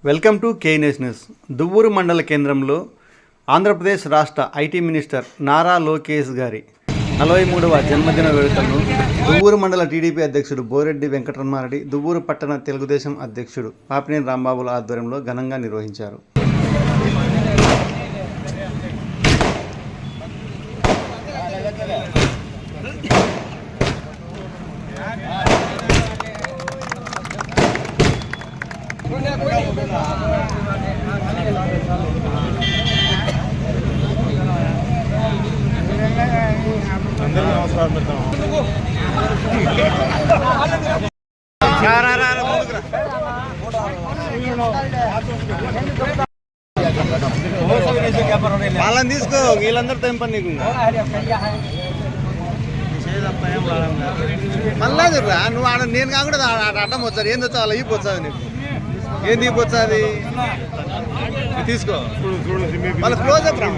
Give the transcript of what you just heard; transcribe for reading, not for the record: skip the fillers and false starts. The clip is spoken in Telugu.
Welcome to KNS news. Duvvuru మండల కేంద్రంలో ఆంధ్రప్రదేశ్ రాష్ట్ర ఐటీ మినిస్టర్ నారా లోకేష్ గారి 43వ జన్మదిన వేడుకలను దువ్వూరు మండల టీడీపీ అధ్యక్షుడు బోరెడ్డి వెంకటరమారెడ్డి, దువ్వూరు పట్టణ తెలుగుదేశం అధ్యక్షుడు పాపినేని రాంబాబుల ఆధ్వర్యంలో ఘనంగా నిర్వహించారు. వాళ్ళని తీసుకో, వీళ్ళందరితో ఏం పని నీకు? మళ్ళా చెప్పరా నువ్వు ఆడ నేను కాకుండా అడ్డం వచ్చారు. ఏంది వచ్చా అలా ఈపొచ్చాది నీకు? ఏంది ఈపొచ్చాది? తీసుకో, వాళ్ళ క్లోజ్ అప్ రా.